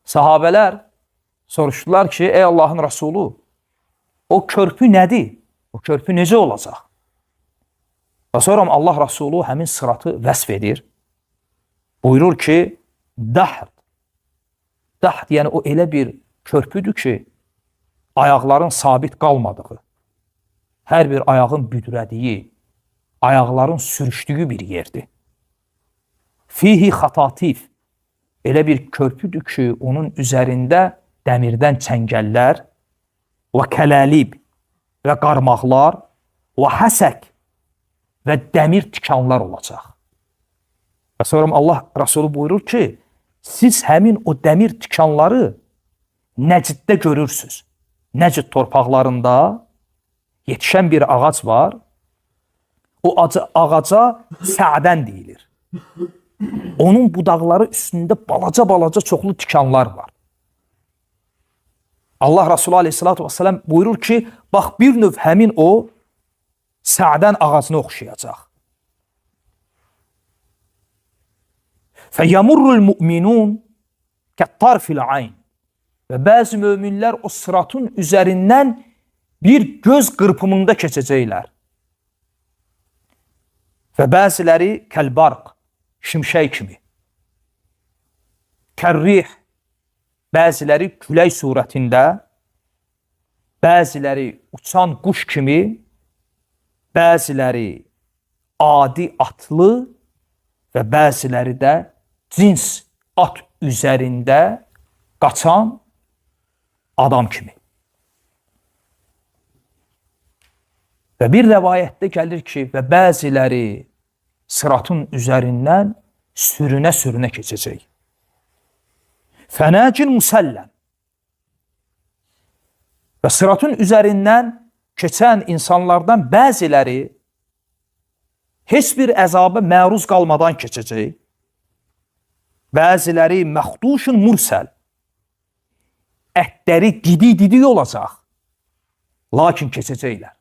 Sahabələr soruşdular ki, ey Allahın Rəsulu, o körpü nədir? O körpü necə olacaq? Və sonra Allah Rəsulu həmin sıratı vəsf edir. Buyurur ki, dəhd. Dəhd, yəni o elə bir körpüdür ki, ayaqların sabit qalmadığı, hər bir ayağın büdrədiyi, ayaqların sürüşdüyü bir yerdir. Fihi xatatif, elə bir körpüdür ki, onun üzərində dəmirdən çəngəllər və kələlib və qarmaqlar və həsək və dəmir tikanlar olacaq. Və sonra Allah Rəsulü buyurur ki, siz həmin o dəmir tikanları Nəciddə görürsünüz. Nəcid torpaqlarında yetişən bir ağac var. O ağaca sədən deyilir. Onun budaqları üstündə balaca çoxlu tikanlar var. Allah Rəsulü aleyhissalatü vesselam buyurur ki, bax bir növ həmin o sədən ağacına oxşayacaq. Fəyəmurrul müminun kəttarfil ayn. Və bəzi möminlər o sıratın üzərindən bir göz qırpımında keçəcəklər. Və bəziləri kəlbarq, şimşək kimi. Kərrih, bəziləri külək surətində, bəziləri uçan quş kimi, bəziləri adi atlı və bəziləri də cins at üzərində qaçan adam kimi. Və bir rəvayətdə gəlir ki, və bəziləri sıratın üzərindən sürünə keçəcək. Fənəcin musəlləm. Və sıratın üzərindən keçən insanlardan bəziləri heç bir əzaba məruz qalmadan keçəcək. Bəziləri məxduşun mursəl. Ətləri didi olacaq. Lakin keçəcəklər.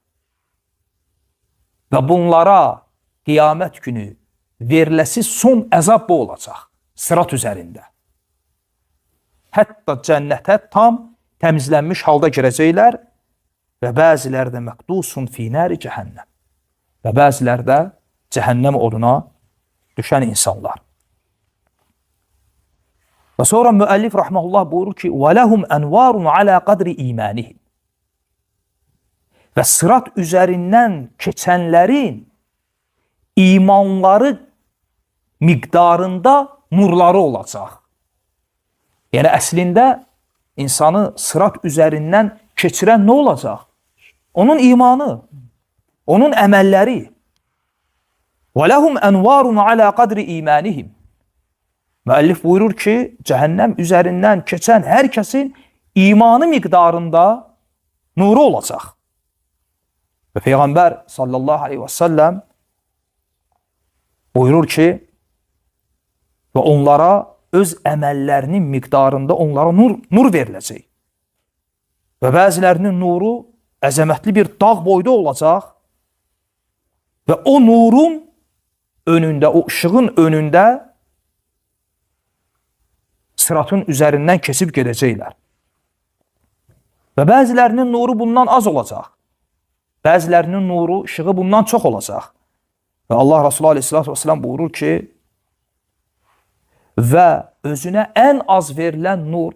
Və bunlara qiyamət günü veriləsi son əzab bu olacaq. Sırat üzərində. Hətta cənnətə tam təmizlənmiş halda girəcəklər və bəziləri də məqdusun fi nəri cəhənnəm. Və bəziləri də cəhənnəm oduna düşən insanlar. Və sonra müəllif rəhməhullah buyurur ki, وَلَهُمْ أَنْوَارٌ عَلَى قَدْرِ إِيمَانِهِمْ. Və sırat üzərindən keçənlərin imanları miqdarında nurları olacaq. Yəni, əslində insanı sırat üzərindən keçirən nə olacaq? Onun imanı, onun əməlləri. وَلَهُمْ أَنْوَارٌ عَلَى قَدْرِ إِيمَانِهِمْ. Müəllif buyurur ki, cəhənnəm üzərindən keçən hər kəsin imanı miqdarında nuru olacaq. Və Peyğəmbər sallallahu aleyhi və səlləm buyurur ki, və onlara öz əməllərinin miqdarında onlara nur veriləcək. Və bəzilərinin nuru əzəmətli bir dağ boyda olacaq və o nurun önündə, o ışığın önündə sıratın üzərindən keçib gedəcəklər. Və bəzilərinin nuru bundan az olacaq. Bəzilərinin nuru, ışığı bundan çox olacaq. Və Allah Resulü aleyhissalatü vesselam buyurur ki, və özünə ən az verilən nur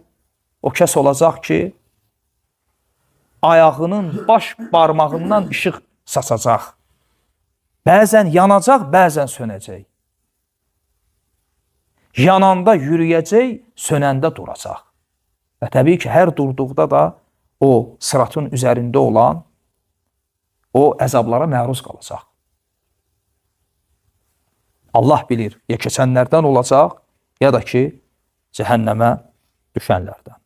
o kəs olacaq ki, ayağının baş barmağından ışıq saçacaq. Bəzən yanacaq, bəzən sönəcək. Yananda yürüyəcək, sönəndə duracaq. Və təbii ki, hər durduqda da o sıratın üzərində olan o əzablara məruz qalacaq. Allah bilir, ya keçənlərdən olacaq, ya da ki, cəhənnəmə düşənlərdən.